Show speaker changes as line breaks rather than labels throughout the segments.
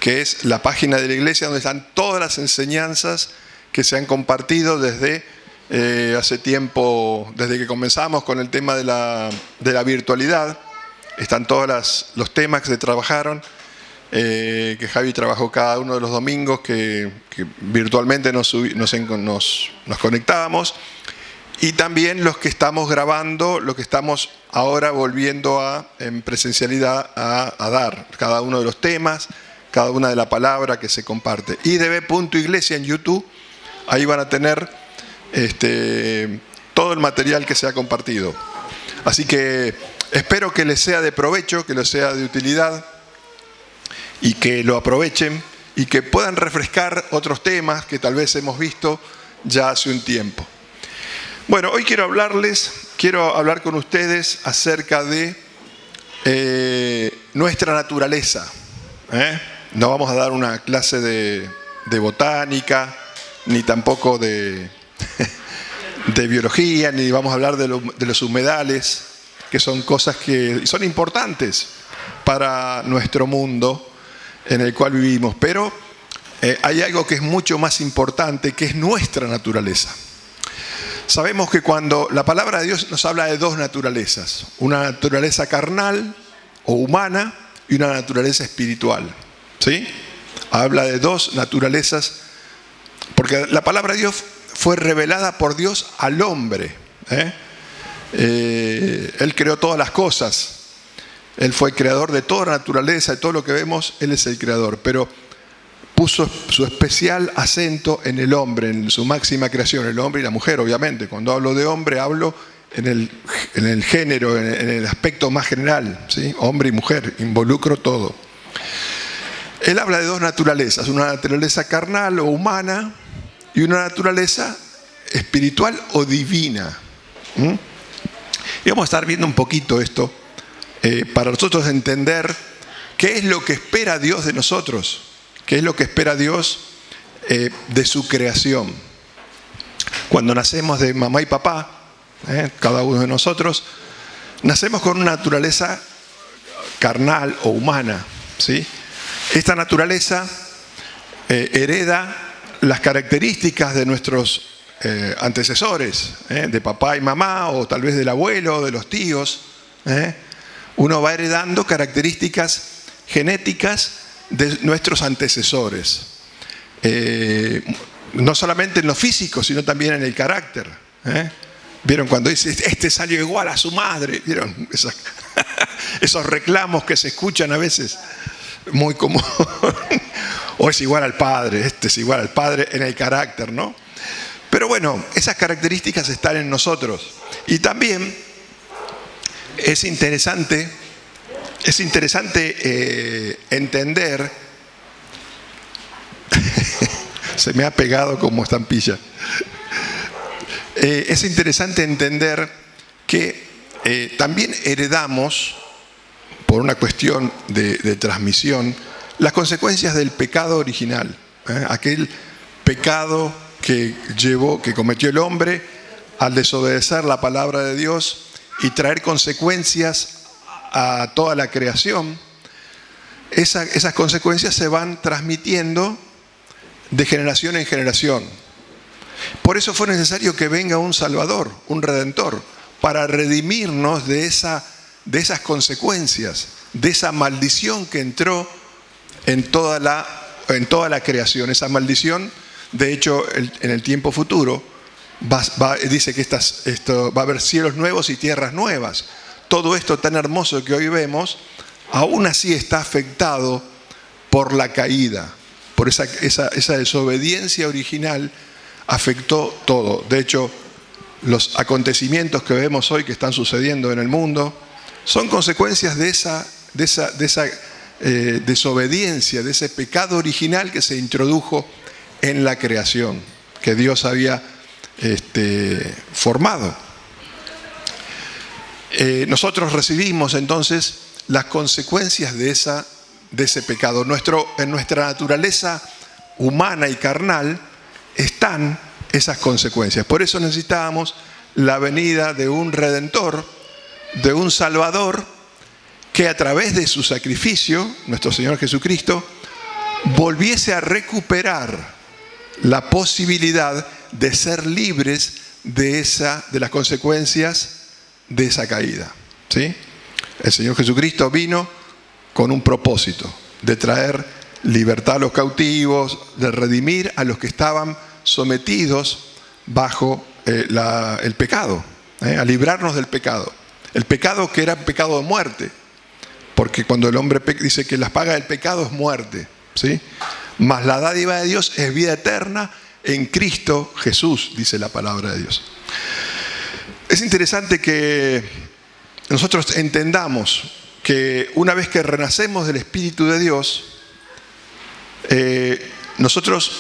que es la página de la iglesia donde están todas las enseñanzas que se han compartido desde hace tiempo, desde que comenzamos con el tema de la virtualidad. Están todos los temas que se trabajaron, que Javi trabajó cada uno de los domingos, que virtualmente nos conectábamos. Y también los que estamos grabando, lo que estamos ahora volviendo en presencialidad a dar. Cada uno de los temas, cada una de la palabra que se comparte. IDB.iglesia en YouTube, ahí van a tener todo el material que se ha compartido. Así que espero que les sea de provecho, que les sea de utilidad y que lo aprovechen y que puedan refrescar otros temas que tal vez hemos visto ya hace un tiempo. Bueno, hoy quiero hablar con ustedes acerca de nuestra naturaleza. No vamos a dar una clase de botánica, ni tampoco de biología, ni vamos a hablar de los humedales, que son cosas que son importantes para nuestro mundo en el cual vivimos. Pero hay algo que es mucho más importante, que es nuestra naturaleza. Sabemos que cuando la palabra de Dios nos habla de dos naturalezas, una naturaleza carnal o humana y una naturaleza espiritual, ¿sí? Habla de dos naturalezas, porque la palabra de Dios fue revelada por Dios al hombre. Él creó todas las cosas, Él fue el creador de toda la naturaleza, de todo lo que vemos, Él es el creador, pero puso su especial acento en el hombre, en su máxima creación, el hombre y la mujer, obviamente. Cuando hablo de hombre, hablo en el género, en el aspecto más general, ¿sí? Hombre y mujer, involucro todo. Él habla de dos naturalezas, una naturaleza carnal o humana y una naturaleza espiritual o divina. Y vamos a estar viendo un poquito esto para nosotros entender qué es lo que espera Dios de nosotros. ¿Qué es lo que espera Dios de su creación? Cuando nacemos de mamá y papá, cada uno de nosotros, nacemos con una naturaleza carnal o humana, ¿sí? Esta naturaleza hereda las características de nuestros antecesores, de papá y mamá, o tal vez del abuelo, o de los tíos. Uno va heredando características genéticas de nuestros antecesores, no solamente en lo físico, sino también en el carácter. ¿Vieron cuando dice, este salió igual a su madre? ¿Vieron esos reclamos que se escuchan a veces? Muy común. O es igual al padre, este es igual al padre en el carácter, ¿no? Pero bueno, esas características están en nosotros. Y también es interesante entender, se me ha pegado como estampilla, es interesante entender que también heredamos, por una cuestión de transmisión, las consecuencias del pecado original, aquel pecado que cometió el hombre al desobedecer la palabra de Dios y traer consecuencias a toda la creación. Esas consecuencias se van transmitiendo de generación en generación. Por eso fue necesario que venga un Salvador, un Redentor, para redimirnos de esas consecuencias, de esa maldición que entró en toda la creación. Esa maldición, de hecho, en el tiempo futuro, dice que esto va a haber cielos nuevos y tierras nuevas. Todo esto tan hermoso que hoy vemos, aún así está afectado por la caída, por esa desobediencia original, afectó todo. De hecho, los acontecimientos que vemos hoy que están sucediendo en el mundo son consecuencias de esa desobediencia, de ese pecado original que se introdujo en la creación, que Dios había formado. Nosotros recibimos entonces las consecuencias de ese pecado. En nuestra naturaleza humana y carnal están esas consecuencias. Por eso necesitábamos la venida de un Redentor, de un Salvador, que a través de su sacrificio, nuestro Señor Jesucristo, volviese a recuperar la posibilidad de ser libres de las consecuencias de esa caída. ¿Sí? El Señor Jesucristo vino con un propósito de traer libertad a los cautivos, de redimir a los que estaban sometidos bajo el pecado, a librarnos del pecado. El pecado que era pecado de muerte, porque cuando el hombre dice que la paga del pecado es muerte, ¿sí? Mas la dádiva de Dios es vida eterna en Cristo Jesús, dice la palabra de Dios. Es interesante que nosotros entendamos que una vez que renacemos del Espíritu de Dios, nosotros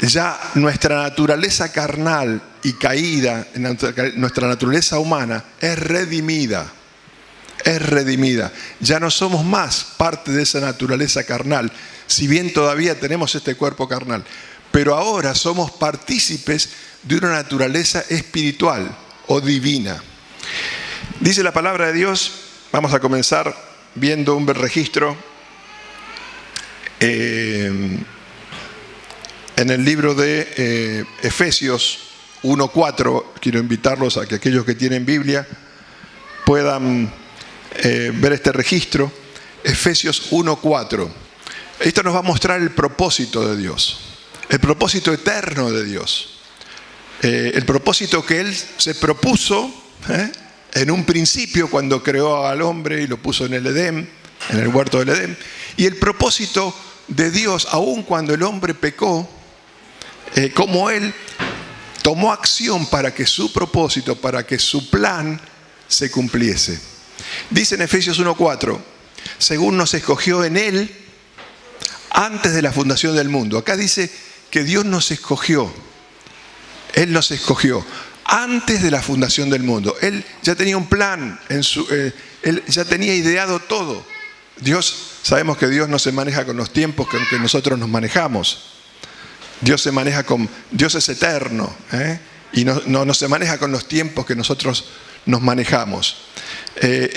ya nuestra naturaleza carnal y caída, nuestra naturaleza humana es redimida. Es redimida. Ya no somos más parte de esa naturaleza carnal, si bien todavía tenemos este cuerpo carnal. Pero ahora somos partícipes de una naturaleza espiritual o divina. Dice la palabra de Dios, vamos a comenzar viendo un registro en el libro de Efesios 1:4. Quiero invitarlos a que aquellos que tienen Biblia puedan ver este registro. Efesios 1:4. Esto nos va a mostrar el propósito de Dios, el propósito eterno de Dios, el propósito que Él se propuso en un principio cuando creó al hombre y lo puso en el Edén, en el huerto del Edén, y el propósito de Dios aun cuando el hombre pecó, como Él tomó acción para que su propósito, para que su plan se cumpliese. Dice en Efesios 1:4, según nos escogió en Él antes de la fundación del mundo. Acá dice que Dios nos escogió. Él nos escogió antes de la fundación del mundo. Él ya tenía un plan, Él ya tenía ideado todo. Sabemos que Dios no se maneja con los tiempos con que nosotros nos manejamos. Dios es eterno, y no se maneja con los tiempos que nosotros nos manejamos.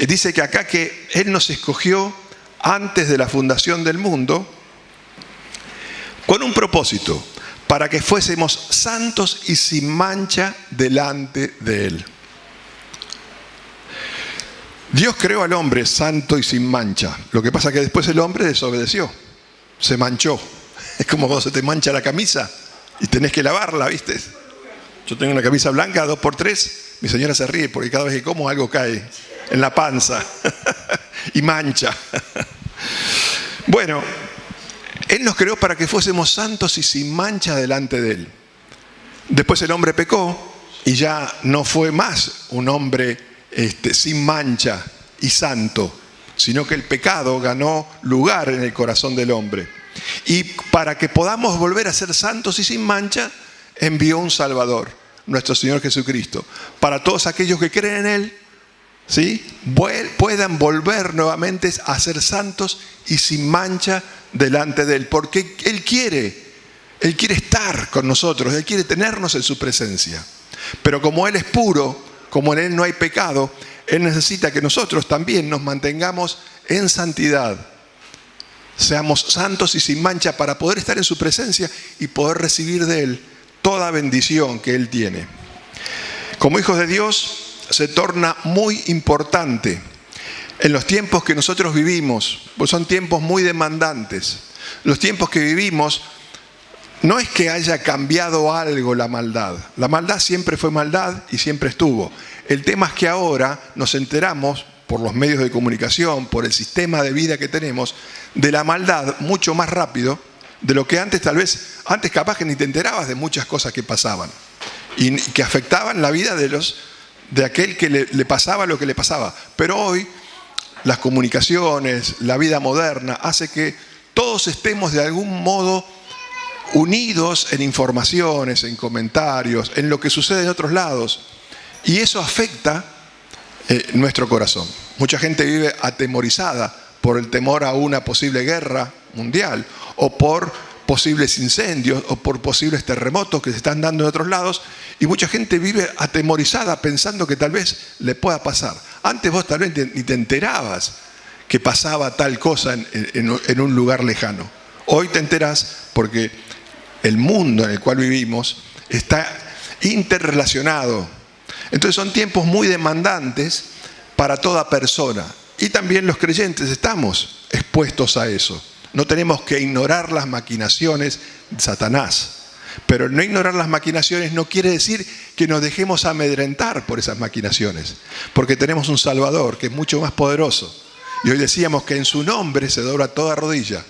Dice que acá que Él nos escogió antes de la fundación del mundo con un propósito, para que fuésemos santos y sin mancha delante de Él. Dios creó al hombre santo y sin mancha. Lo que pasa es que después el hombre desobedeció, se manchó. Es como cuando se te mancha la camisa y tenés que lavarla, ¿viste? Yo tengo una camisa blanca 2x3, mi señora se ríe porque cada vez que como algo cae en la panza y mancha. Bueno, Él nos creó para que fuésemos santos y sin mancha delante de Él. Después el hombre pecó y ya no fue más un hombre sin mancha y santo, sino que el pecado ganó lugar en el corazón del hombre. Y para que podamos volver a ser santos y sin mancha, envió un Salvador, nuestro Señor Jesucristo, para todos aquellos que creen en Él, ¿sí? Puedan volver nuevamente a ser santos y sin mancha delante de Él, porque Él quiere estar con nosotros, Él quiere tenernos en su presencia. Pero como Él es puro, como en Él no hay pecado, Él necesita que nosotros también nos mantengamos en santidad, seamos santos y sin mancha para poder estar en su presencia y poder recibir de Él toda bendición que Él tiene. Como hijos de Dios se torna muy importante en los tiempos que nosotros vivimos, pues son tiempos muy demandantes. Los tiempos que vivimos no es que haya cambiado algo la maldad. La maldad siempre fue maldad y siempre estuvo. El tema es que ahora nos enteramos por los medios de comunicación, por el sistema de vida que tenemos, de la maldad mucho más rápido de lo que antes antes capaz que ni te enterabas de muchas cosas que pasaban y que afectaban la vida de aquel que le pasaba lo que le pasaba. Pero hoy las comunicaciones, la vida moderna hace que todos estemos de algún modo unidos en informaciones, en comentarios, en lo que sucede en otros lados, y eso afecta nuestro corazón. Mucha gente vive atemorizada por el temor a una posible guerra mundial, o por posibles incendios, o por posibles terremotos que se están dando en otros lados, y mucha gente vive atemorizada pensando que tal vez le pueda pasar. Antes vos tal vez ni te enterabas que pasaba tal cosa en un lugar lejano. Hoy te enterás porque el mundo en el cual vivimos está interrelacionado. Entonces son tiempos muy demandantes para toda persona. Y también los creyentes estamos expuestos a eso. No tenemos que ignorar las maquinaciones de Satanás. Pero no ignorar las maquinaciones no quiere decir que nos dejemos amedrentar por esas maquinaciones. Porque tenemos un Salvador que es mucho más poderoso. Y hoy decíamos que en su nombre se dobla toda rodilla.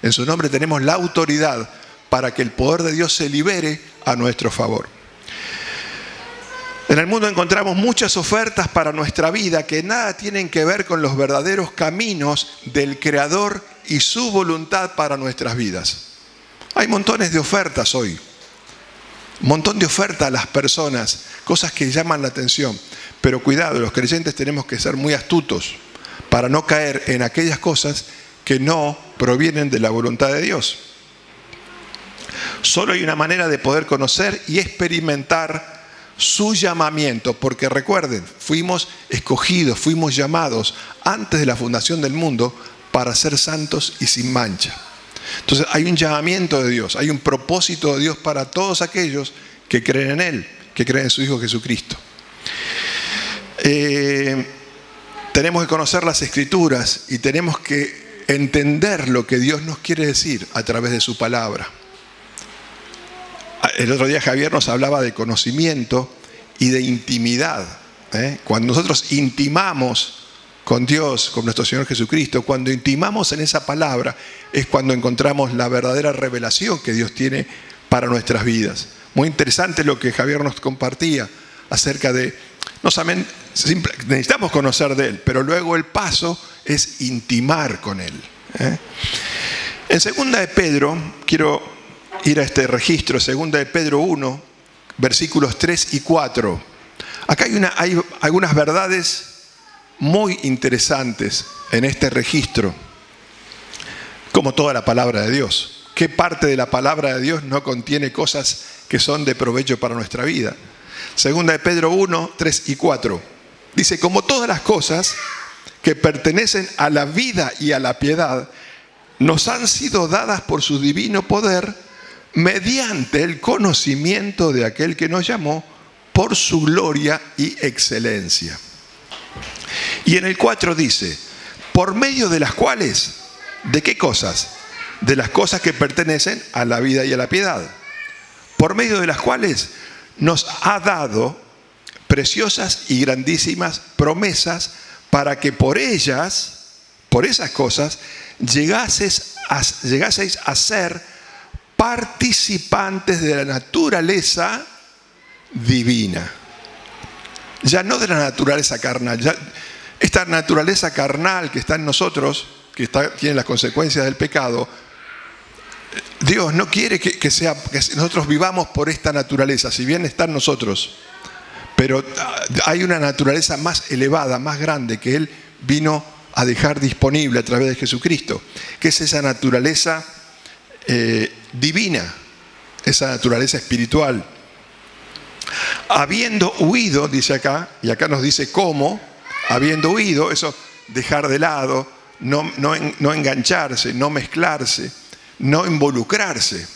En su nombre tenemos la autoridad para que el poder de Dios se libere a nuestro favor. En el mundo encontramos muchas ofertas para nuestra vida que nada tienen que ver con los verdaderos caminos del Creador y su voluntad para nuestras vidas. Hay montones de ofertas hoy. Un montón de ofertas a las personas, cosas que llaman la atención. Pero cuidado, los creyentes tenemos que ser muy astutos para no caer en aquellas cosas que no provienen de la voluntad de Dios. Solo hay una manera de poder conocer y experimentar su llamamiento, porque recuerden, fuimos escogidos, fuimos llamados antes de la fundación del mundo para ser santos y sin mancha. Entonces hay un llamamiento de Dios, hay un propósito de Dios para todos aquellos que creen en Él, que creen en su Hijo Jesucristo. Tenemos que conocer las Escrituras y tenemos que entender lo que Dios nos quiere decir a través de su palabra. El otro día Javier nos hablaba de conocimiento y de intimidad. Cuando nosotros intimamos con Dios, con nuestro Señor Jesucristo, cuando intimamos en esa palabra, es cuando encontramos la verdadera revelación que Dios tiene para nuestras vidas. Muy interesante lo que Javier nos compartía acerca de, no solamente necesitamos conocer de Él, pero luego el paso es intimar con Él. En 2 de Pedro, quiero ir a este registro, 2 de Pedro 1, versículos 3 y 4. Acá hay algunas verdades muy interesantes en este registro, como toda la palabra de Dios. ¿Qué parte de la palabra de Dios no contiene cosas que son de provecho para nuestra vida? 2 de Pedro 1, 3 y 4. Dice, como todas las cosas que pertenecen a la vida y a la piedad, nos han sido dadas por su divino poder, mediante el conocimiento de aquel que nos llamó por su gloria y excelencia. Y en el 4 dice, por medio de las cuales, ¿de qué cosas? De las cosas que pertenecen a la vida y a la piedad. Por medio de las cuales nos ha dado preciosas y grandísimas promesas para que por ellas, por esas cosas, llegaseis a ser participantes de la naturaleza divina. Ya no de la naturaleza carnal. Esta naturaleza carnal que está en nosotros, que tiene las consecuencias del pecado, Dios no quiere que nosotros vivamos por esta naturaleza, si bien está en nosotros. Pero hay una naturaleza más elevada, más grande, que Él vino a dejar disponible a través de Jesucristo, que es esa naturaleza divina, esa naturaleza espiritual. Habiendo huido, dice acá, y acá nos dice cómo, habiendo huido, eso dejar de lado, no engancharse, no mezclarse, no involucrarse.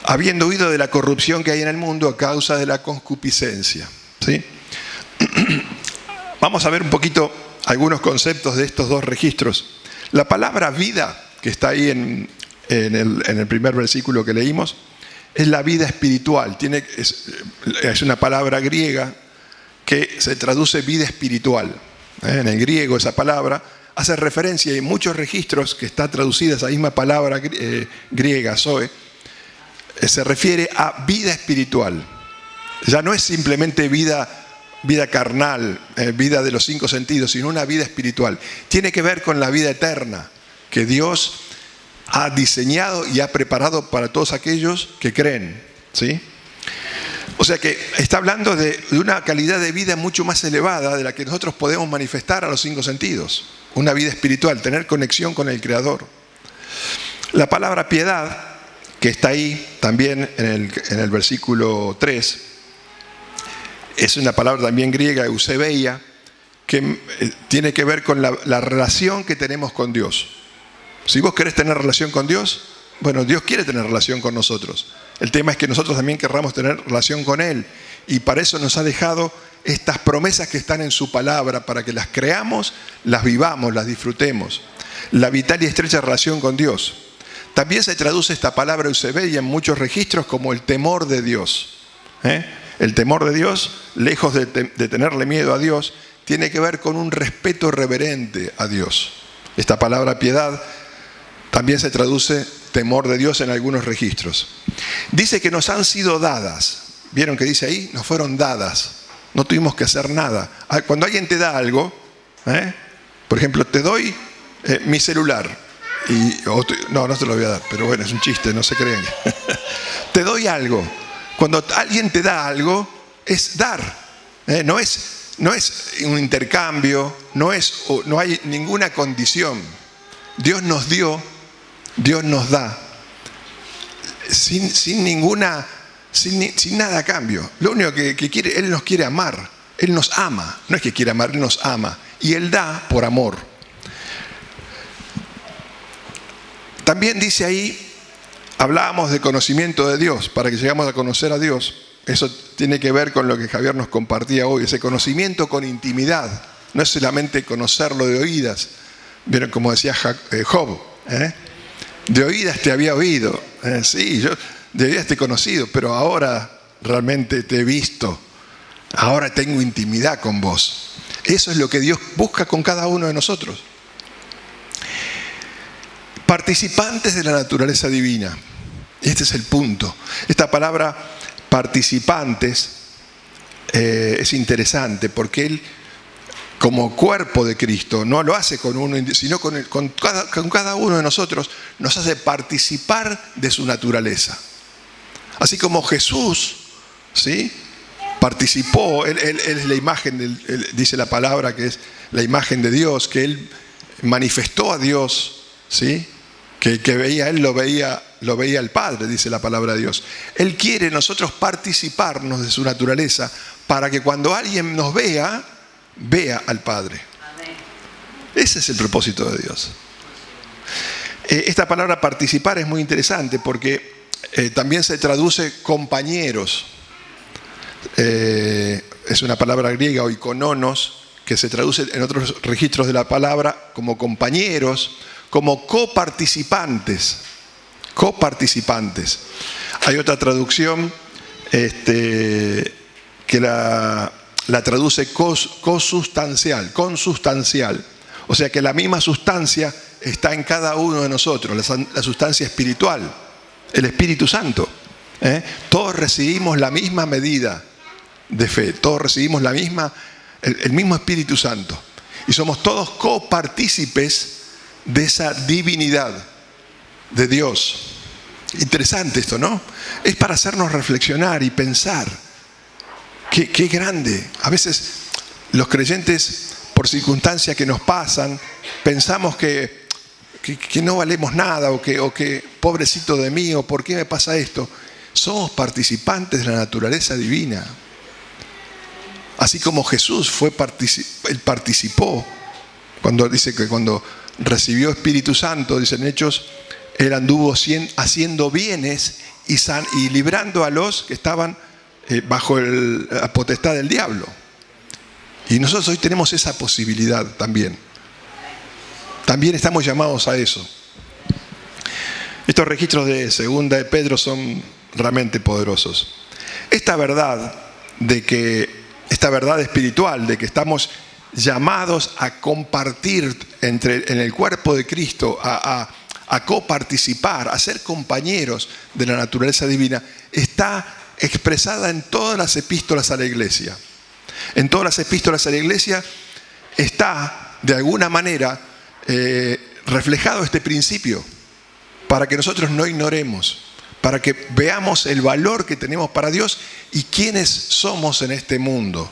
Habiendo huido de la corrupción que hay en el mundo a causa de la concupiscencia. ¿Sí? Vamos a ver un poquito algunos conceptos de estos dos registros. La palabra vida, que está ahí en el primer versículo que leímos, es la vida espiritual. Es una palabra griega que se traduce vida espiritual. En el griego esa palabra hace referencia, y en muchos registros que está traducida esa misma palabra griega, zoe, se refiere a vida espiritual. Ya no es simplemente vida carnal, vida de los 5 sentidos, sino una vida espiritual. Tiene que ver con la vida eterna que Dios ha diseñado y ha preparado para todos aquellos que creen. ¿Sí? O sea que está hablando de una calidad de vida mucho más elevada de la que nosotros podemos manifestar a los 5 sentidos. Una vida espiritual, tener conexión con el Creador. La palabra piedad, que está ahí también en el versículo 3, es una palabra también griega, eusebeia, que tiene que ver con la relación que tenemos con Dios. Si vos querés tener relación con Dios, bueno, Dios quiere tener relación con nosotros. El tema es que nosotros también querramos tener relación con Él. Y para eso nos ha dejado estas promesas que están en su palabra, para que las creamos, las vivamos, las disfrutemos. La vital y estrecha relación con Dios. También se traduce esta palabra eusebia en muchos registros como el temor de Dios. El temor de Dios, lejos de tenerle miedo a Dios, tiene que ver con un respeto reverente a Dios. Esta palabra piedad también se traduce temor de Dios en algunos registros. Dice que nos han sido dadas. ¿Vieron que dice ahí? Nos fueron dadas. No tuvimos que hacer nada. Cuando alguien te da algo, por ejemplo, te doy mi celular. No te lo voy a dar, pero bueno, es un chiste, no se crean. Te doy algo. Cuando alguien te da algo, es dar. No es un intercambio, no hay ninguna condición. Dios nos dio, Dios nos da, sin nada a cambio. Lo único que quiere, Él nos quiere amar. Él nos ama. No es que quiere amar, Él nos ama. Y Él da por amor. También dice ahí, hablábamos de conocimiento de Dios, para que llegamos a conocer a Dios. Eso tiene que ver con lo que Javier nos compartía hoy, ese conocimiento con intimidad. No es solamente conocerlo de oídas. Vieron como decía Job, de oídas te había oído. Sí, yo de oídas te he conocido, pero ahora realmente te he visto. Ahora tengo intimidad con vos. Eso es lo que Dios busca con cada uno de nosotros. Participantes de la naturaleza divina. Este es el punto. Esta palabra participantes es interesante porque Él, como cuerpo de Cristo, no lo hace con uno, sino con cada uno de nosotros, nos hace participar de su naturaleza. Así como Jesús, ¿sí?, participó, Él es la imagen, dice la palabra que es la imagen de Dios, que Él manifestó a Dios, ¿sí?, que veía Él, lo veía el Padre, dice la palabra de Dios. Él quiere nosotros participarnos de su naturaleza para que cuando alguien nos vea al Padre. Amén. Ese es el propósito de Dios. Esta palabra participar es muy interesante porque también se traduce compañeros. Es una palabra griega, oikononos, que se traduce en otros registros de la palabra como compañeros, como coparticipantes. Hay otra traducción que la traduce consustancial. O sea que la misma sustancia está en cada uno de nosotros, la sustancia espiritual, el Espíritu Santo. Todos recibimos la misma medida de fe, todos recibimos el mismo Espíritu Santo. Y somos todos copartícipes de esa divinidad de Dios. Interesante esto, ¿no? Es para hacernos reflexionar y pensar. Qué grande. A veces los creyentes, por circunstancias que nos pasan, pensamos que no valemos nada o que pobrecito de mí, o por qué me pasa esto. Somos participantes de la naturaleza divina. Así como Jesús Él participó. Cuando dice que cuando recibió Espíritu Santo, dicen Hechos, Él anduvo haciendo bienes y librando a los que estaban bajo la potestad del diablo. Y nosotros hoy tenemos esa posibilidad también. También estamos llamados a eso. Estos registros de Segunda de Pedro son realmente poderosos. Esta verdad espiritual de que estamos llamados a compartir en el cuerpo de Cristo, a coparticipar, a ser compañeros de la naturaleza divina, está expresada en todas las epístolas a la iglesia. En todas las epístolas a la iglesia está, de alguna manera, reflejado este principio, para que nosotros no ignoremos, para que veamos el valor que tenemos para Dios y quiénes somos en este mundo.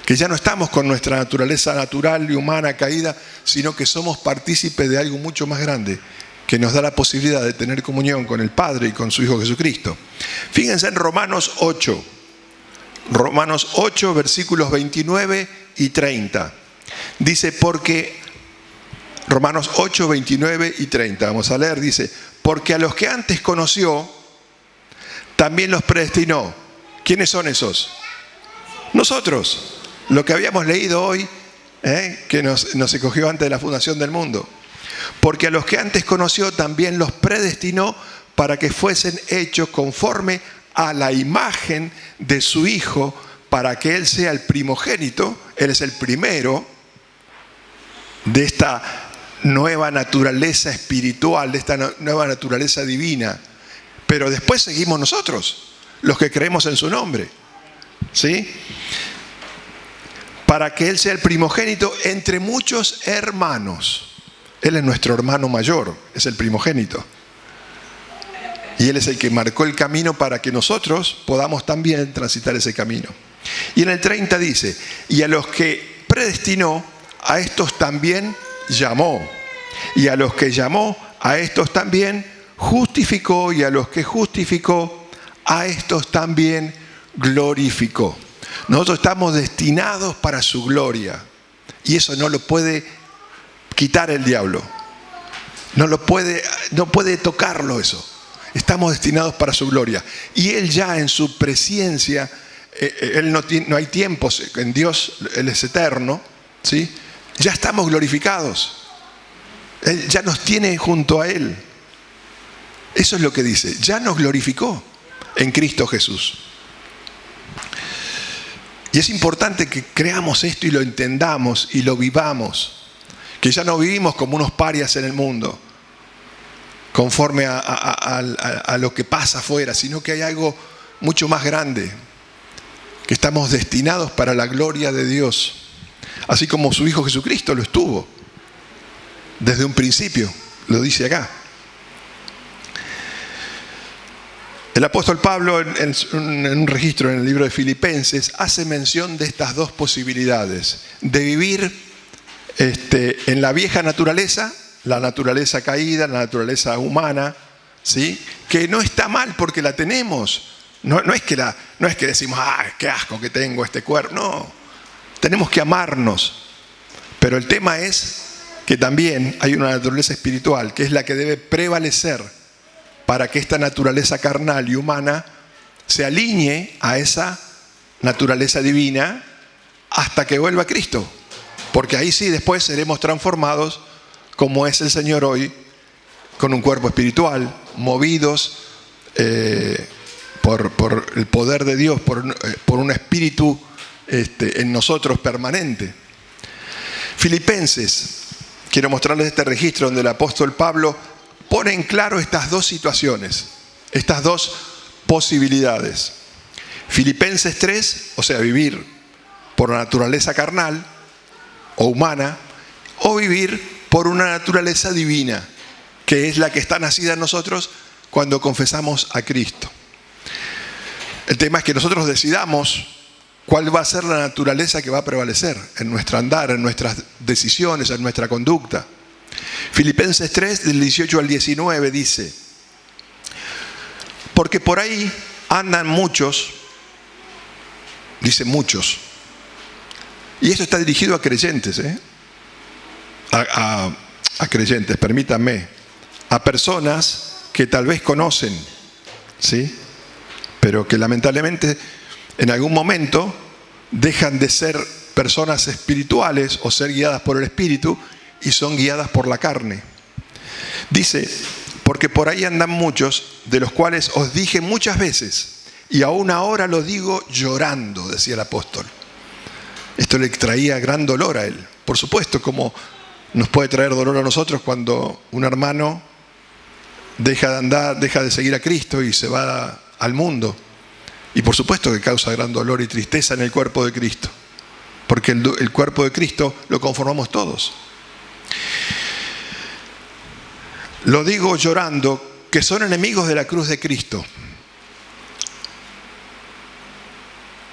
Que ya no estamos con nuestra naturaleza natural y humana caída, sino que somos partícipes de algo mucho más grande, que nos da la posibilidad de tener comunión con el Padre y con su Hijo Jesucristo. Fíjense en Romanos 8. Romanos 8, versículos 29 y 30. Dice, porque Romanos 8, 29 y 30. Vamos a leer, dice, porque a los que antes conoció, también los predestinó. ¿Quiénes son esos? Nosotros. Lo que habíamos leído hoy, que nos escogió antes de la fundación del mundo. Porque a los que antes conoció, también los predestinó para que fuesen hechos conforme a la imagen de su Hijo, para que Él sea el primogénito. Él es el primero de esta nueva naturaleza espiritual, de esta nueva naturaleza divina. Pero después seguimos nosotros, los que creemos en su nombre. ¿Sí? Para que Él sea el primogénito entre muchos hermanos. Él es nuestro hermano mayor, es el primogénito. Y Él es el que marcó el camino para que nosotros podamos también transitar ese camino. Y en el 30 dice, y a los que predestinó, a estos también llamó. Y a los que llamó, a estos también justificó. Y a los que justificó, a estos también glorificó. Nosotros estamos destinados para su gloria. Y eso no lo puede quitar el diablo. No puede tocarlo eso. Estamos destinados para su gloria. Y Él ya en su presencia, Él no hay tiempos, en Dios Él es eterno, ¿sí? Ya estamos glorificados. Él ya nos tiene junto a Él. Eso es lo que dice. Ya nos glorificó en Cristo Jesús. Y es importante que creamos esto y lo entendamos y lo vivamos. Que ya no vivimos como unos parias en el mundo, conforme a lo que pasa afuera, sino que hay algo mucho más grande, que estamos destinados para la gloria de Dios, así como su Hijo Jesucristo lo estuvo desde un principio, lo dice acá. El apóstol Pablo en un registro en el libro de Filipenses hace mención de estas dos posibilidades, de vivir en la vieja naturaleza, la naturaleza caída, la naturaleza humana, ¿sí? Que no está mal porque la tenemos. No es que decimos, qué asco que tengo este cuerpo. No, tenemos que amarnos. Pero el tema es que también hay una naturaleza espiritual que es la que debe prevalecer para que esta naturaleza carnal y humana se alinee a esa naturaleza divina hasta que vuelva Cristo. Porque ahí sí después seremos transformados como es el Señor hoy, con un cuerpo espiritual, movidos por el poder de Dios, por un espíritu en nosotros permanente. Filipenses, quiero mostrarles este registro donde el apóstol Pablo pone en claro estas dos situaciones, estas dos posibilidades. Filipenses 3, o sea, vivir por la naturaleza carnal o humana, o vivir por una naturaleza divina, que es la que está nacida en nosotros cuando confesamos a Cristo. El tema es que nosotros decidamos cuál va a ser la naturaleza que va a prevalecer en nuestro andar, en nuestras decisiones, en nuestra conducta. Filipenses 3, del 18 al 19 dice, porque por ahí andan muchos, dice muchos, y esto está dirigido a creyentes, a creyentes, permítanme, a personas que tal vez conocen, ¿sí? Pero que lamentablemente en algún momento dejan de ser personas espirituales o ser guiadas por el Espíritu y son guiadas por la carne. Dice, porque por ahí andan muchos, de los cuales os dije muchas veces, y aún ahora lo digo llorando, decía el apóstol. Esto le traía gran dolor a él. Por supuesto, como nos puede traer dolor a nosotros cuando un hermano deja de andar, deja de seguir a Cristo y se va al mundo. Y por supuesto que causa gran dolor y tristeza en el cuerpo de Cristo. Porque el cuerpo de Cristo lo conformamos todos. Lo digo llorando, que son enemigos de la cruz de Cristo,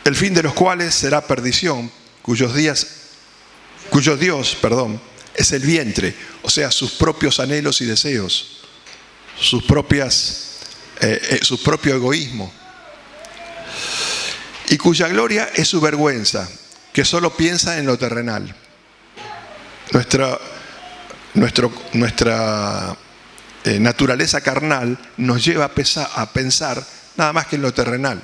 el fin de los cuales será perdición, cuyo Dios, es el vientre, o sea, sus propios anhelos y deseos, su propio egoísmo, y cuya gloria es su vergüenza, que solo piensa en lo terrenal. Nuestra naturaleza carnal nos lleva a pensar nada más que en lo terrenal.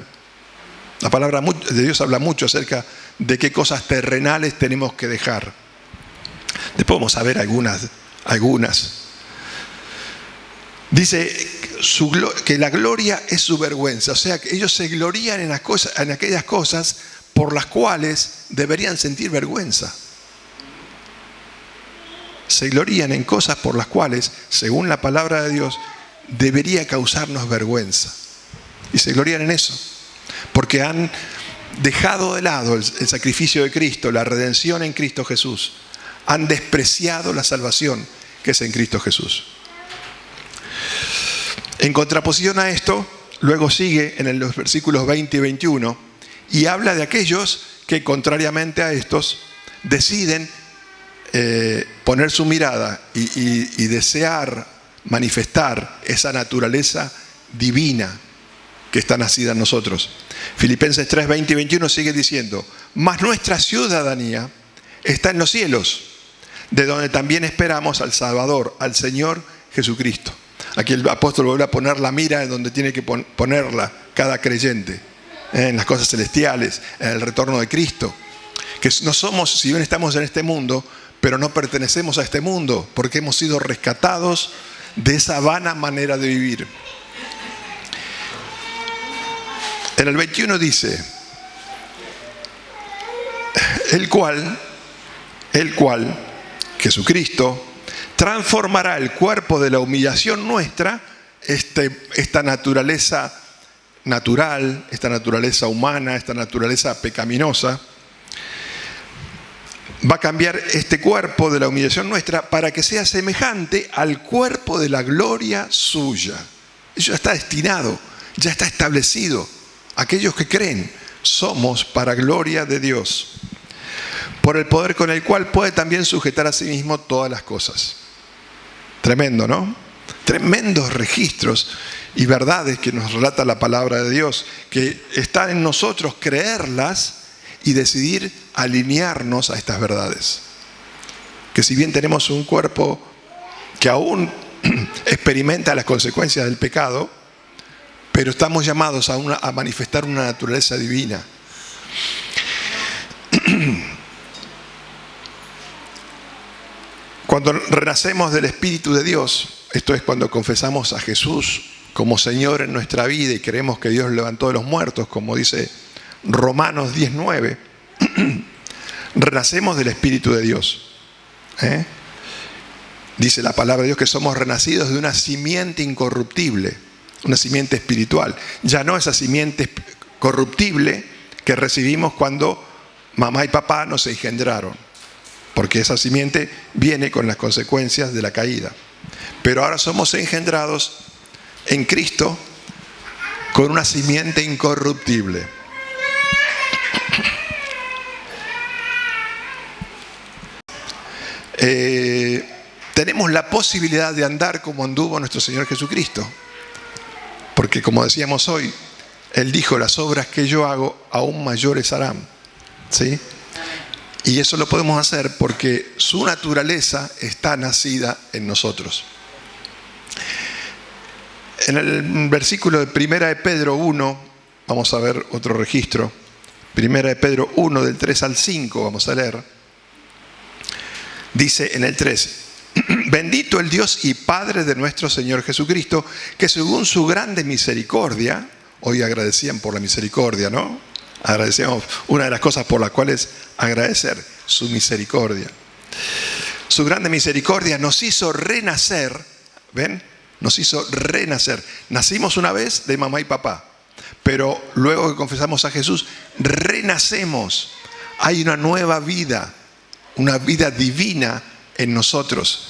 La palabra de Dios habla mucho acerca de qué cosas terrenales tenemos que dejar. Después vamos a ver algunas. Dice que la gloria es su vergüenza. O sea, que ellos se glorían en aquellas cosas por las cuales deberían sentir vergüenza. Se glorían en cosas por las cuales, según la palabra de Dios, debería causarnos vergüenza. Y se glorían en eso, porque han dejado de lado el sacrificio de Cristo, la redención en Cristo Jesús. Han despreciado la salvación que es en Cristo Jesús. En contraposición a esto, luego sigue en los versículos 20 y 21 y habla de aquellos que, contrariamente a estos, deciden poner su mirada y desear manifestar esa naturaleza divina que está nacida en nosotros. Filipenses 3, 20 y 21 sigue diciendo: mas nuestra ciudadanía está en los cielos, de donde también esperamos al Salvador, al Señor Jesucristo. Aquí el apóstol vuelve a poner la mira en donde tiene que ponerla cada creyente, en las cosas celestiales, en el retorno de Cristo. Que no somos, si bien estamos en este mundo, pero no pertenecemos a este mundo, porque hemos sido rescatados de esa vana manera de vivir. En el 21 dice: el cual, Jesucristo, transformará el cuerpo de la humillación nuestra, esta naturaleza natural, esta naturaleza humana, esta naturaleza pecaminosa. Va a cambiar este cuerpo de la humillación nuestra para que sea semejante al cuerpo de la gloria suya. Eso ya está destinado, ya está establecido. Aquellos que creen, somos para gloria de Dios, por el poder con el cual puede también sujetar a sí mismo todas las cosas. Tremendo, ¿no? Tremendos registros y verdades que nos relata la palabra de Dios, que están en nosotros creerlas y decidir alinearnos a estas verdades. Que si bien tenemos un cuerpo que aún experimenta las consecuencias del pecado, pero estamos llamados a manifestar una naturaleza divina. Cuando renacemos del Espíritu de Dios, esto es cuando confesamos a Jesús como Señor en nuestra vida y creemos que Dios levantó de los muertos, como dice Romanos 10:9, renacemos del Espíritu de Dios. Dice la palabra de Dios que somos renacidos de una simiente incorruptible, una simiente espiritual. Ya no esa simiente corruptible que recibimos cuando mamá y papá nos engendraron, porque esa simiente viene con las consecuencias de la caída. Pero ahora somos engendrados en Cristo con una simiente incorruptible. Tenemos la posibilidad de andar como anduvo nuestro Señor Jesucristo, porque como decíamos hoy, Él dijo: las obras que yo hago aún mayores harán, ¿sí? Y eso lo podemos hacer porque su naturaleza está nacida en nosotros. En el versículo de 1 de Pedro 1, vamos a ver otro registro. 1 de Pedro 1, del 3 al 5, vamos a leer. Dice en el 3: bendito el Dios y Padre de nuestro Señor Jesucristo, que según su grande misericordia, hoy agradecían por la misericordia, ¿no? Agradecemos, una de las cosas por las cuales agradecer, su misericordia. Su grande misericordia nos hizo renacer, ¿ven? Nos hizo renacer. Nacimos una vez de mamá y papá, pero luego que confesamos a Jesús, renacemos. Hay una nueva vida, una vida divina en nosotros.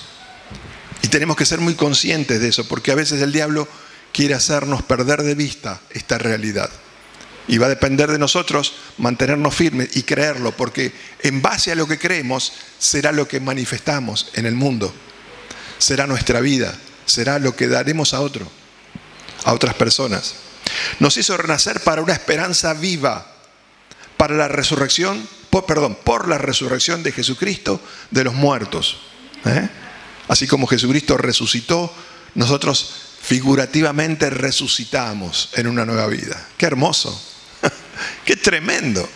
Y tenemos que ser muy conscientes de eso, porque a veces el diablo quiere hacernos perder de vista esta realidad. Y va a depender de nosotros mantenernos firmes y creerlo, porque en base a lo que creemos será lo que manifestamos en el mundo. Será nuestra vida, será lo que daremos a otras personas. Nos hizo renacer para una esperanza viva, para la resurrección, por la resurrección de Jesucristo de los muertos. Así como Jesucristo resucitó, nosotros figurativamente resucitamos en una nueva vida. ¡Qué hermoso! ¡Qué tremendo!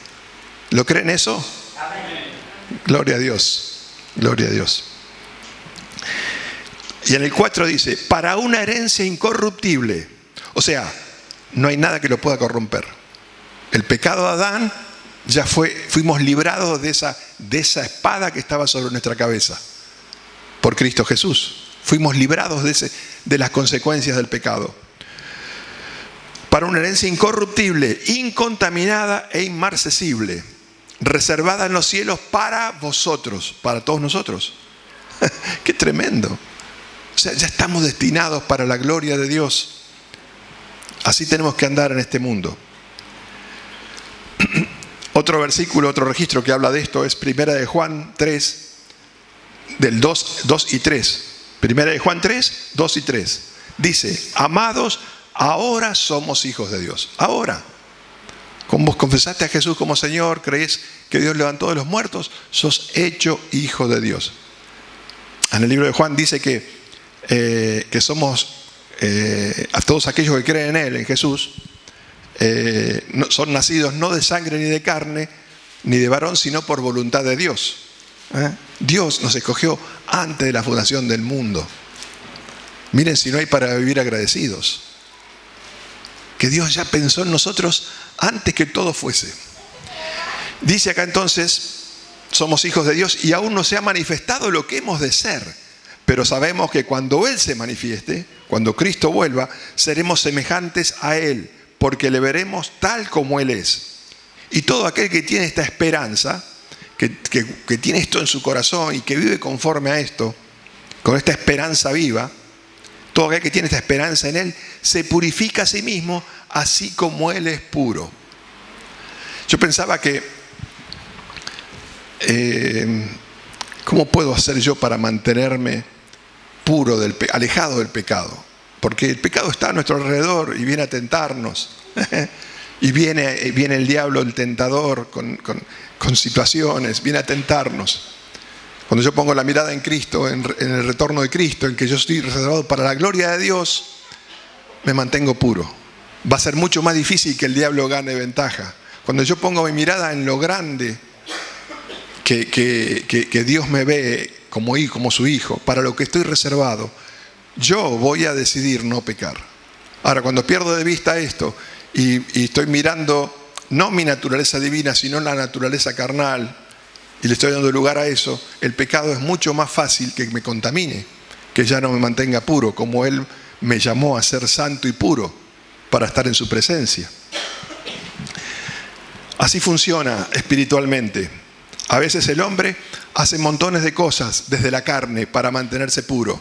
¿Lo creen eso? Amén. Gloria a Dios. Gloria a Dios. Y en el 4 dice, para una herencia incorruptible. O sea, no hay nada que lo pueda corromper. El pecado de Adán, fuimos librados de esa espada que estaba sobre nuestra cabeza. Por Cristo Jesús. Fuimos librados de las consecuencias del pecado. Para una herencia incorruptible, incontaminada e inmarcesible, reservada en los cielos para vosotros, para todos nosotros. ¡Qué tremendo! O sea, ya estamos destinados para la gloria de Dios. Así tenemos que andar en este mundo. Otro versículo, otro registro que habla de esto es 1 de Juan 3, del 2 y 3. 1 de Juan 3, 2 y 3. Dice, amados, ahora somos hijos de Dios. Ahora. Como vos confesaste a Jesús como Señor, creés que Dios levantó de los muertos, sos hecho hijo de Dios. En el libro de Juan dice que somos, a todos aquellos que creen en Él, en Jesús, son nacidos no de sangre ni de carne, ni de varón, sino por voluntad de Dios. Dios nos escogió antes de la fundación del mundo. Miren si no hay para vivir agradecidos. Que Dios ya pensó en nosotros antes que todo fuese. Dice acá entonces, somos hijos de Dios y aún no se ha manifestado lo que hemos de ser. Pero sabemos que cuando Él se manifieste, cuando Cristo vuelva, seremos semejantes a Él, porque le veremos tal como Él es. Y todo aquel que tiene esta esperanza, que tiene esto en su corazón y que vive conforme a esto, con esta esperanza viva, todo aquel que tiene esta esperanza en Él, se purifica a sí mismo, así como Él es puro. Yo pensaba que, ¿cómo puedo hacer yo para mantenerme puro, alejado del pecado? Porque el pecado está a nuestro alrededor y viene a tentarnos. Y viene el diablo, el tentador, con situaciones, viene a tentarnos. Cuando yo pongo la mirada en Cristo, en el retorno de Cristo, en que yo estoy reservado para la gloria de Dios, me mantengo puro. Va a ser mucho más difícil que el diablo gane ventaja. Cuando yo pongo mi mirada en lo grande que Dios me ve como su hijo, para lo que estoy reservado, yo voy a decidir no pecar. Ahora, cuando pierdo de vista esto y estoy mirando no mi naturaleza divina, sino la naturaleza carnal, y le estoy dando lugar a eso, el pecado es mucho más fácil que me contamine, que ya no me mantenga puro, como Él me llamó a ser santo y puro para estar en su presencia. Así funciona espiritualmente. A veces el hombre hace montones de cosas desde la carne para mantenerse puro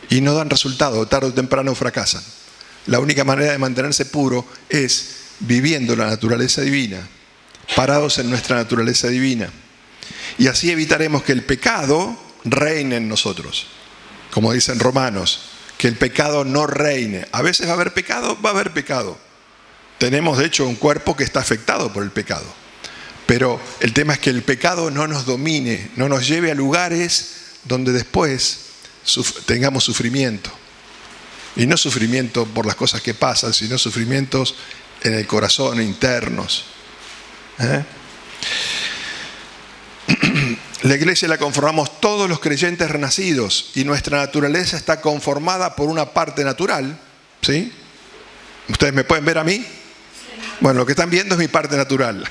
y no dan resultado, tarde o temprano fracasan. La única manera de mantenerse puro es viviendo la naturaleza divina, parados en nuestra naturaleza divina. Y así evitaremos que el pecado reine en nosotros. Como dicen Romanos, que el pecado no reine. A veces va a haber pecado, va a haber pecado. Tenemos de hecho un cuerpo que está afectado por el pecado. Pero el tema es que el pecado no nos domine, no nos lleve a lugares donde después tengamos sufrimiento. Y no sufrimiento por las cosas que pasan, sino sufrimientos en el corazón, internos. La iglesia la conformamos todos los creyentes renacidos y nuestra naturaleza está conformada por una parte natural, ¿sí? ¿Ustedes me pueden ver a mí? Bueno, lo que están viendo es mi parte natural.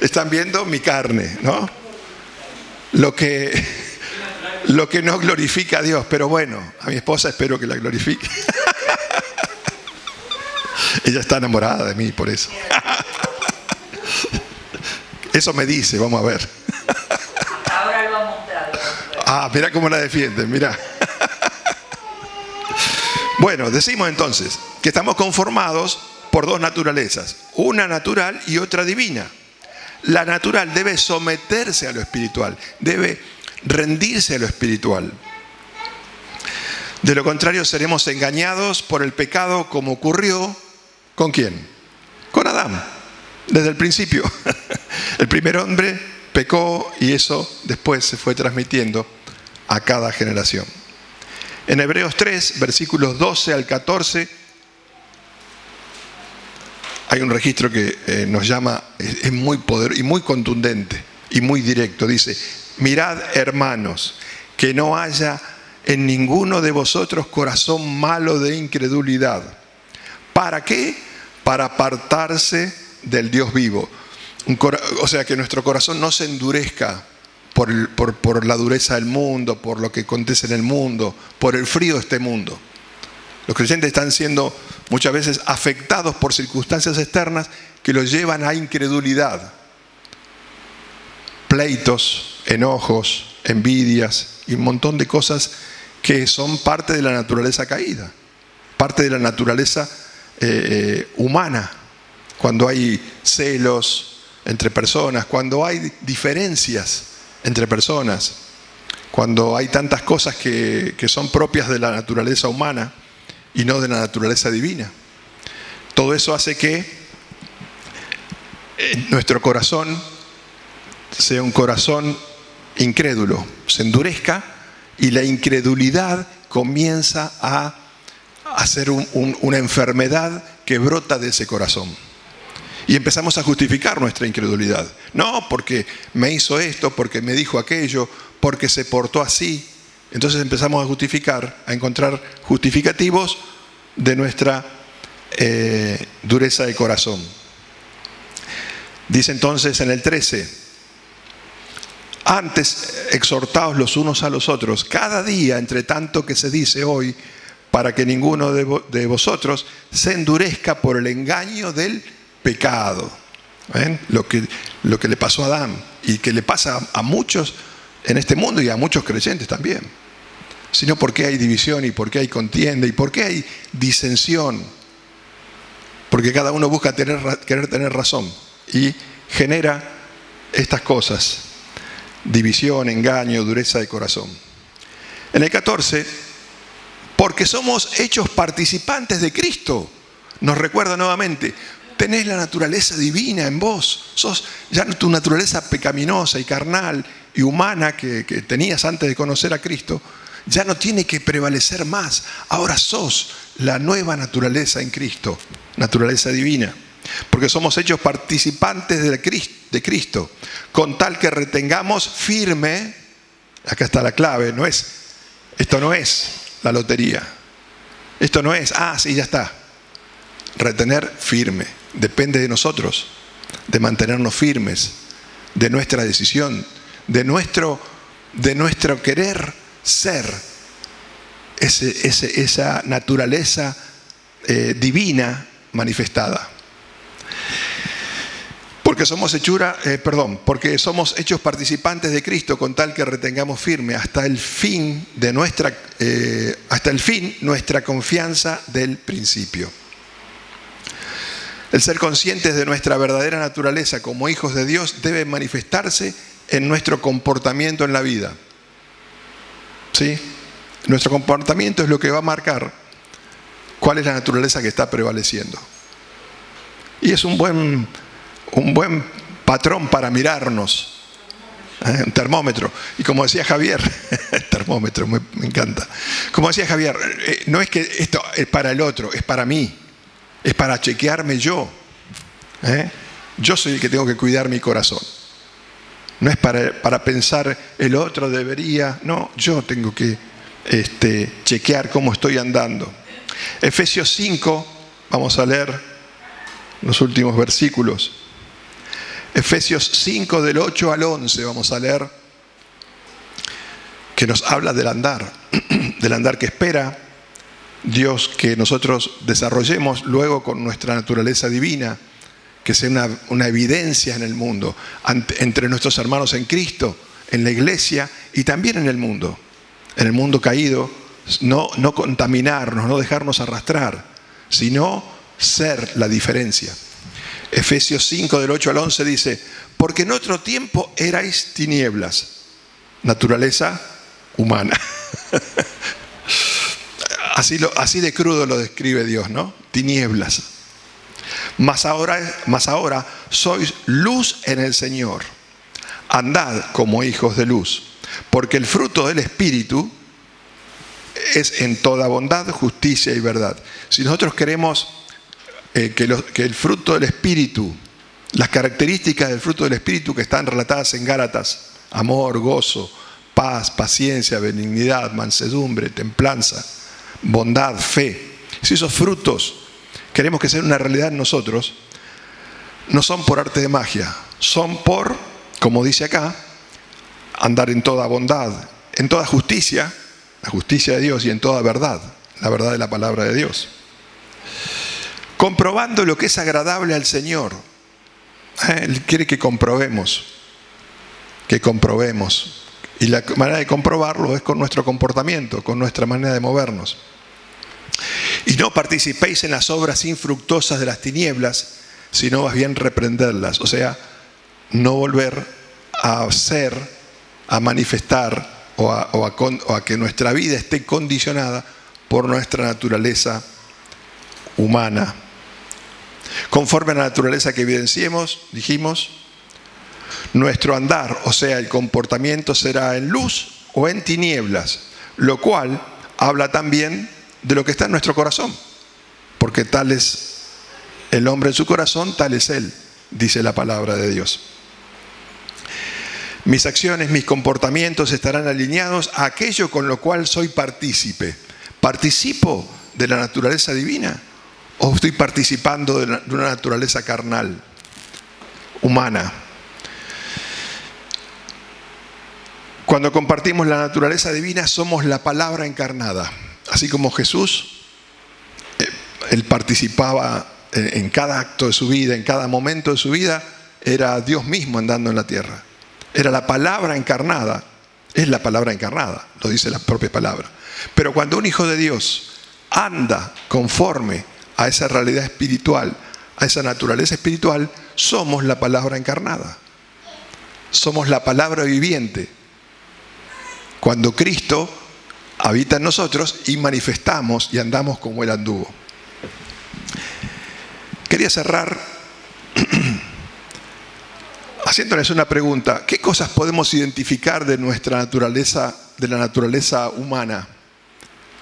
Están viendo mi carne, ¿no? Lo que no glorifica a Dios, pero bueno, a mi esposa espero que la glorifique. Ella está enamorada de mí por eso. Eso me dice, vamos a ver.
Ahora lo ha mostrado.
Ah, mira cómo la defienden, mira. Bueno, decimos entonces que estamos conformados por dos naturalezas, una natural y otra divina. La natural debe someterse a lo espiritual, debe rendirse a lo espiritual. De lo contrario seremos engañados por el pecado como ocurrió ¿con quién? Con Adán, desde el principio. El primer hombre pecó y eso después se fue transmitiendo a cada generación. En Hebreos 3, versículos 12 al 14, hay un registro que nos llama, es muy poderoso y muy contundente y muy directo. Dice: mirad, hermanos, que no haya en ninguno de vosotros corazón malo de incredulidad. ¿Para qué? Para apartarse del Dios vivo. O sea, que nuestro corazón no se endurezca por la dureza del mundo, por lo que acontece en el mundo, por el frío de este mundo. Los creyentes están siendo muchas veces afectados por circunstancias externas que los llevan a incredulidad. Pleitos, enojos, envidias y un montón de cosas que son parte de la naturaleza caída, parte de la naturaleza humana. Cuando hay celos entre personas, cuando hay diferencias entre personas, cuando hay tantas cosas que son propias de la naturaleza humana y no de la naturaleza divina. Todo eso hace que nuestro corazón sea un corazón incrédulo, se endurezca, y la incredulidad comienza a ser una enfermedad que brota de ese corazón. Y empezamos a justificar nuestra incredulidad. No, porque me hizo esto, porque me dijo aquello, porque se portó así. Entonces empezamos a justificar, a encontrar justificativos de nuestra dureza de corazón. Dice entonces en el 13: antes exhortaos los unos a los otros, cada día, entre tanto que se dice hoy, para que ninguno de vosotros se endurezca por el engaño del pecado. ¿Ven? Lo que le pasó a Adán y que le pasa a muchos en este mundo y a muchos creyentes también. Sino porque hay división y porque hay contienda y porque hay disensión. Porque cada uno busca querer tener razón y genera estas cosas: división, engaño, dureza de corazón. En el 14, porque somos hechos participantes de Cristo, nos recuerda nuevamente: tenés la naturaleza divina en vos, sos ya tu naturaleza pecaminosa y carnal y humana que tenías antes de conocer a Cristo, ya no tiene que prevalecer más. Ahora sos la nueva naturaleza en Cristo, naturaleza divina. Porque somos hechos participantes de Cristo, con tal que retengamos firme, acá está la clave, esto no es la lotería, esto no es, sí, ya está. Retener firme, depende de nosotros, de mantenernos firmes, de nuestra decisión, de nuestro querer ser esa naturaleza divina manifestada. Porque somos hechos participantes de Cristo, con tal que retengamos firme hasta el fin nuestra confianza del principio. El ser conscientes de nuestra verdadera naturaleza como hijos de Dios debe manifestarse en nuestro comportamiento en la vida. ¿Sí? Nuestro comportamiento es lo que va a marcar cuál es la naturaleza que está prevaleciendo. Y es un buen patrón para mirarnos, un termómetro. Y como decía Javier, termómetro, me encanta. Como decía Javier, no es que esto es para el otro, es para mí, es para chequearme yo. Yo soy el que tengo que cuidar mi corazón. No es para pensar el otro debería, no, yo tengo que chequear cómo estoy andando. Efesios 5, vamos a leer los últimos versículos. Efesios 5 del 8 al 11 vamos a leer, que nos habla del andar que espera Dios que nosotros desarrollemos luego con nuestra naturaleza divina, que sea una evidencia en el mundo, entre nuestros hermanos en Cristo, en la iglesia y también en el mundo caído. No contaminarnos, no dejarnos arrastrar, sino ser la diferencia. Efesios 5 del 8 al 11 dice: porque en otro tiempo erais tinieblas, naturaleza humana. Así de crudo lo describe Dios, ¿no? Tinieblas. Mas ahora sois luz en el Señor. Andad como hijos de luz. Porque el fruto del Espíritu es en toda bondad, justicia y verdad. Si nosotros queremos que el fruto del Espíritu, las características del fruto del Espíritu que están relatadas en Gálatas, amor, gozo, paz, paciencia, benignidad, mansedumbre, templanza, bondad, fe. Si esos frutos queremos que sean una realidad en nosotros, no son por arte de magia, son por, como dice acá, andar en toda bondad, en toda justicia, la justicia de Dios, y en toda verdad, la verdad de la palabra de Dios. Comprobando lo que es agradable al Señor. Él quiere que comprobemos. Y la manera de comprobarlo es con nuestro comportamiento, con nuestra manera de movernos. Y no participéis en las obras infructuosas de las tinieblas, sino más bien reprenderlas. O sea, no volver a hacer, a manifestar o a que nuestra vida esté condicionada por nuestra naturaleza humana. Conforme a la naturaleza que evidenciemos, dijimos, nuestro andar, o sea, el comportamiento será en luz o en tinieblas, lo cual habla también de lo que está en nuestro corazón, porque tal es el hombre en su corazón, tal es él, dice la palabra de Dios. Mis acciones, mis comportamientos estarán alineados a aquello con lo cual soy partícipe. ¿Participo de la naturaleza divina o estoy participando de una naturaleza carnal, humana? Cuando compartimos la naturaleza divina, somos la palabra encarnada. Así como Jesús, él participaba en cada acto de su vida, en cada momento de su vida, era Dios mismo andando en la tierra. Era la palabra encarnada, es la palabra encarnada, lo dice la propia palabra. Pero cuando un hijo de Dios anda conforme a esa realidad espiritual, a esa naturaleza espiritual, somos la palabra encarnada. Somos la palabra viviente. Cuando Cristo habita en nosotros y manifestamos y andamos como Él anduvo. Quería cerrar haciéndoles una pregunta. ¿Qué cosas podemos identificar de nuestra naturaleza, de la naturaleza humana?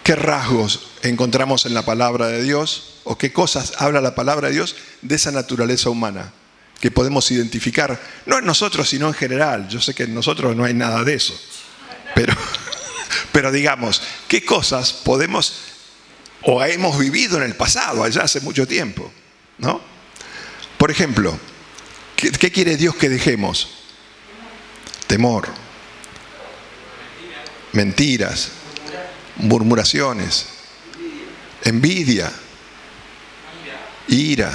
¿Qué rasgos encontramos en la palabra de Dios? ¿O qué cosas habla la palabra de Dios de esa naturaleza humana que podemos identificar? No en nosotros, sino en general. Yo sé que en nosotros no hay nada de eso. Pero digamos, ¿qué cosas podemos o hemos vivido en el pasado, allá hace mucho tiempo? ¿No? Por ejemplo, ¿qué quiere Dios que dejemos? Temor, mentiras, murmuraciones, envidia, ira.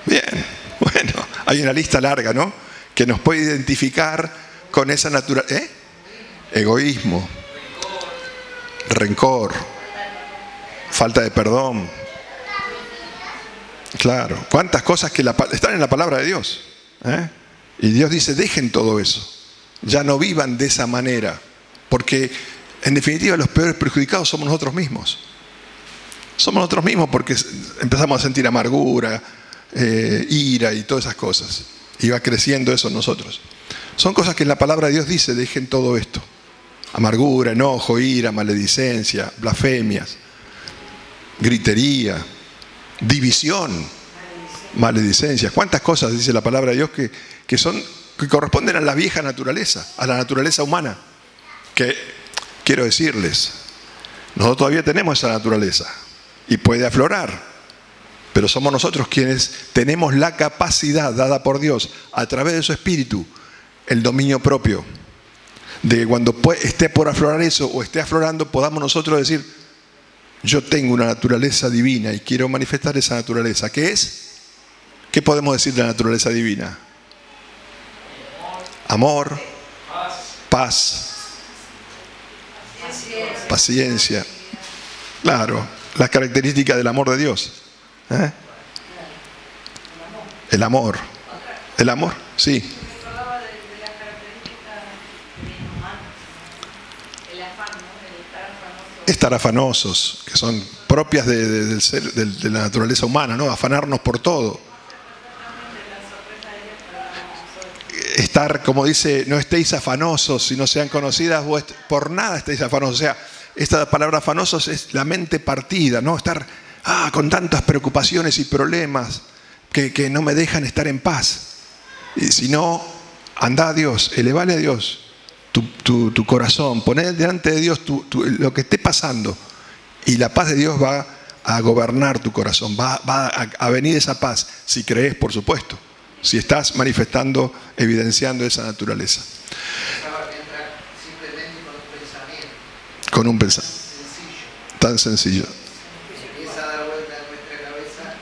Bien, bueno, hay una lista larga, ¿no? Que nos puede identificar con esa naturaleza. Egoísmo, rencor, falta de perdón. Claro, cuántas cosas que están en la palabra de Dios. Y Dios dice, dejen todo eso. Ya no vivan de esa manera. Porque en definitiva los peores perjudicados somos nosotros mismos. Somos nosotros mismos porque empezamos a sentir amargura, ira y todas esas cosas. Y va creciendo eso en nosotros. Son cosas que en la palabra de Dios dice, dejen todo esto. Amargura, enojo, ira, maledicencia, blasfemias, gritería, división, maledicencia. ¿Cuántas cosas dice la palabra de Dios que corresponden a la vieja naturaleza, a la naturaleza humana? Que quiero decirles, nosotros todavía tenemos esa naturaleza y puede aflorar, pero somos nosotros quienes tenemos la capacidad dada por Dios a través de su Espíritu, el dominio propio, de que cuando esté por aflorar eso o esté aflorando, podamos nosotros decir, yo tengo una naturaleza divina y quiero manifestar esa naturaleza. ¿Qué es? ¿Qué podemos decir de la naturaleza divina? Amor, paz, paciencia. Claro, las características del amor de Dios. El amor. El amor, sí. Estar afanosos, que son propias de la naturaleza humana, ¿no? Afanarnos por todo. estar, como dice, no estéis afanosos, si no sean conocidas, por nada estéis afanosos. O sea, esta palabra afanosos es la mente partida, ¿no? Estar con tantas preocupaciones y problemas que no me dejan estar en paz. Y si no, anda a Dios, elevale a Dios tu corazón, poné delante de Dios lo que esté pasando, y la paz de Dios va a gobernar tu corazón, va a venir esa paz, si crees, por supuesto, si estás manifestando, evidenciando esa naturaleza.
Simplemente
Con un pensamiento tan sencillo.
Empieza a dar vuelta en nuestra cabeza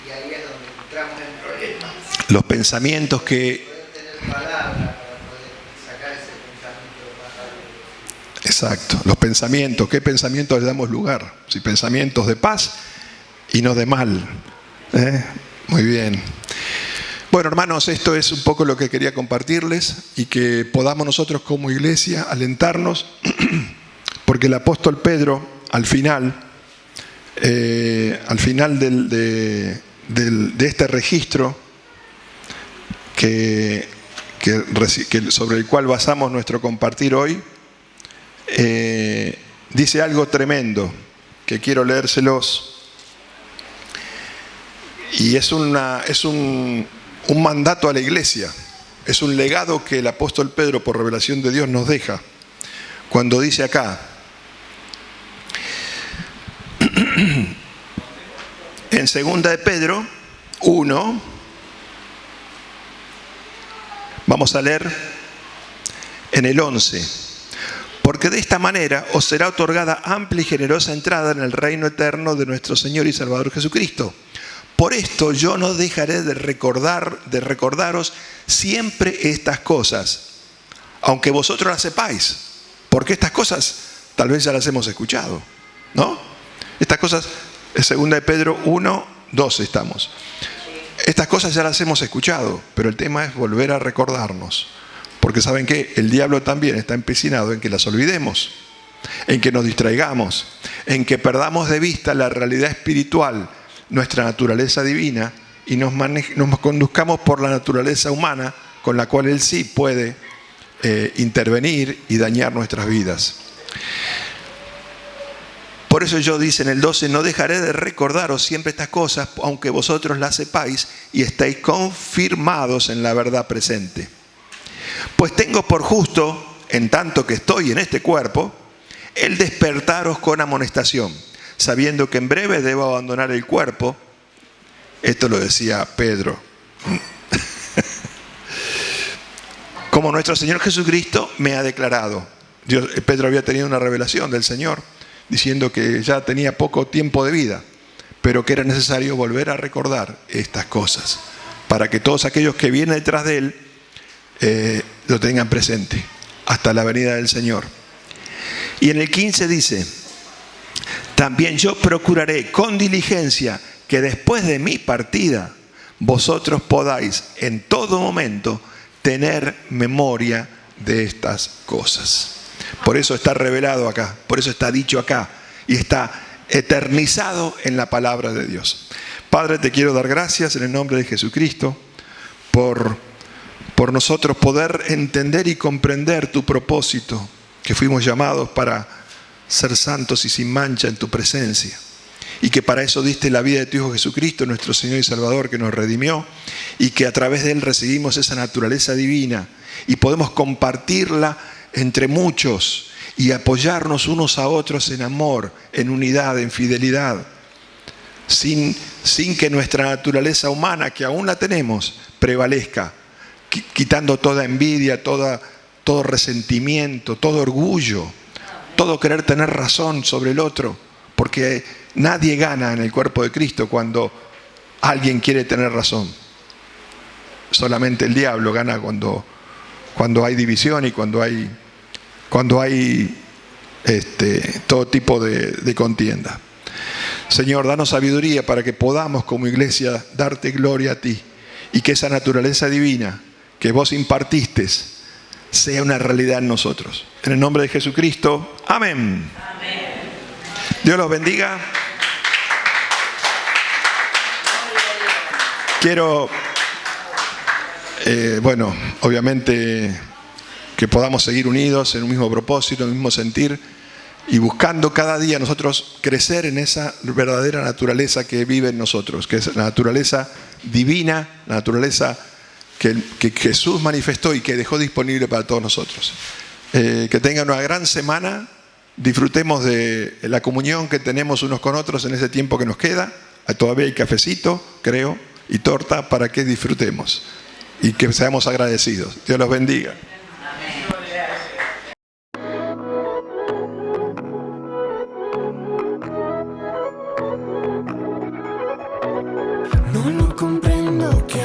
y ahí es donde entramos en problemas.
Los pensamientos que...
Poder tener palabra para poder sacar ese pensamiento más rápido.
Exacto, los pensamientos, ¿qué pensamientos le damos lugar? Si pensamientos de paz y no de mal. Muy bien. Bueno, hermanos, esto es un poco lo que quería compartirles, y que podamos nosotros como iglesia alentarnos, porque el apóstol Pedro, al final de este registro sobre el cual basamos nuestro compartir hoy, dice algo tremendo, que quiero leérselos. Y es un mandato a la iglesia, es un legado que el apóstol Pedro, por revelación de Dios, nos deja, cuando dice acá, en 2 de Pedro 1, vamos a leer en el 11. Porque de esta manera os será otorgada amplia y generosa entrada en el reino eterno de nuestro Señor y Salvador Jesucristo. Por esto yo no dejaré de recordaros siempre estas cosas, aunque vosotros las sepáis, porque estas cosas tal vez ya las hemos escuchado, ¿no? Estas cosas, en 2 de Pedro 1, 12 estamos. Estas cosas ya las hemos escuchado, pero el tema es volver a recordarnos. Porque ¿saben qué? El diablo también está empecinado en que las olvidemos, en que nos distraigamos, en que perdamos de vista la realidad espiritual, nuestra naturaleza divina, y nos conduzcamos por la naturaleza humana, con la cual Él sí puede intervenir y dañar nuestras vidas. Por eso yo dice en el 12, no dejaré de recordaros siempre estas cosas, aunque vosotros las sepáis y estéis confirmados en la verdad presente. Pues tengo por justo, en tanto que estoy en este cuerpo, el despertaros con amonestación, sabiendo que en breve debo abandonar el cuerpo. Esto lo decía Pedro. Como nuestro Señor Jesucristo me ha declarado. Pedro había tenido una revelación del Señor, diciendo que ya tenía poco tiempo de vida, pero que era necesario volver a recordar estas cosas, para que todos aquellos que vienen detrás de Él lo tengan presente, hasta la venida del Señor. Y en el 15 dice, también yo procuraré con diligencia que después de mi partida vosotros podáis en todo momento tener memoria de estas cosas. Por eso está revelado acá, por eso está dicho acá y está eternizado en la palabra de Dios. Padre, te quiero dar gracias en el nombre de Jesucristo por nosotros poder entender y comprender tu propósito, que fuimos llamados para ser santos y sin mancha en tu presencia, y que para eso diste la vida de tu Hijo Jesucristo, nuestro Señor y Salvador, que nos redimió, y que a través de Él recibimos esa naturaleza divina y podemos compartirla entre muchos y apoyarnos unos a otros en amor, en unidad, en fidelidad, sin que nuestra naturaleza humana, que aún la tenemos, prevalezca, quitando toda envidia, todo resentimiento, todo orgullo, todo querer tener razón sobre el otro, porque nadie gana en el cuerpo de Cristo cuando alguien quiere tener razón. Solamente el diablo gana cuando hay división y cuando hay todo tipo de contienda. Señor, danos sabiduría para que podamos como iglesia darte gloria a ti, y que esa naturaleza divina que vos impartiste sea una realidad en nosotros. En el nombre de Jesucristo, amén.
Amén.
Dios los bendiga. Quiero bueno, obviamente que podamos seguir unidos en un mismo propósito, en un mismo sentir y buscando cada día nosotros crecer en esa verdadera naturaleza que vive en nosotros, que es la naturaleza divina, la naturaleza que Jesús manifestó y que dejó disponible para todos nosotros. Que tengan una gran semana, disfrutemos de la comunión que tenemos unos con otros en ese tiempo que nos queda. Todavía hay cafecito, creo, y torta para que disfrutemos y que seamos agradecidos. Dios los bendiga.
No lo comprendo, ¿qué